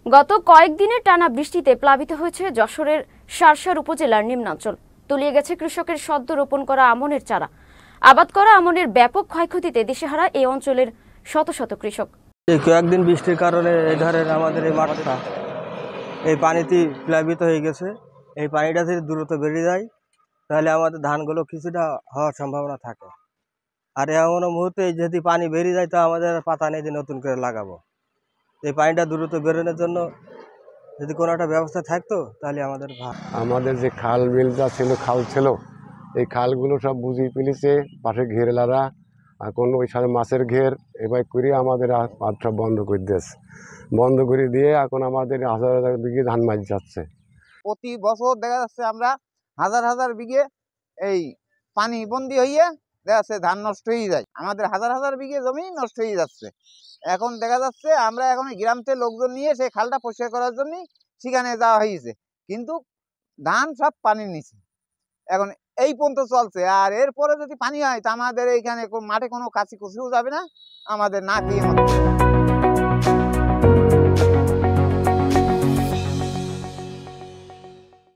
গত কয়েকদিনে টানা বৃষ্টিতে প্লাবিত হয়েছে যশোরের সারসার উপজেলার নিম্নাঞ্চল। তলিয়ে গেছে কৃষকের সদ্য রোপণ করা আমনের চারা। আবাদ করা আমনের ব্যাপক ক্ষয়ক্ষতিতে দিশেহারা এই অঞ্চলের শত শত কৃষক। এই কয়েকদিন বৃষ্টির কারণে এই ধারের আমাদের এই মাঠটা এই পানিতে প্লাবিত হয়ে গেছে। এই পানিটা যদি দ্রুত বেড়ে যায় তাহলে আমাদের ধানগুলো কিছুটা হওয়ার সম্ভাবনা থাকে। আর এমন মুহূর্তে যদি পানি বেরিয়ে যায় তো আমাদের পাতা নেই যে নতুন করে লাগাবো। এই পানিটা দ্রুত বেরোনোর জন্য যদি কোনো একটা ব্যবস্থা থাকতো তাহলে আমাদের যে খাল বিলটা ছিল, খাল ছিল, এই খালগুলো সব বুঝিয়ে ফেলেছে পাশে ঘেরলারা। এখন ওই সাথে মাছের ঘের এবার করে আমাদের পাট সব বন্ধ করে দিয়েছে। বন্ধ করে দিয়ে এখন আমাদের হাজার হাজার বিঘে ধান মাছ যাচ্ছে। প্রতি বছর দেখা যাচ্ছে আমরা হাজার হাজার বিঘে এই পানি বন্দি হইয়া দেখা যাচ্ছে ধান নষ্ট হয়ে যায়। আমাদের হাজার হাজার বিঘে জমি নষ্ট হয়ে যাচ্ছে। এখন দেখা যাচ্ছে আমরা এখন গ্রাম থেকে লোকজন নিয়ে সেই খালটা পরিষ্কার করার জন্য সেখানে যাওয়া হয়েছে, কিন্তু ধান সব পানির নিচে এখন এই পর্যন্ত চলছে। আর এরপরে যদি পানি হয় তা আমাদের এইখানে মাঠে কোনো কাছি কুচিও যাবে না, আমাদের না খেয়ে মতো।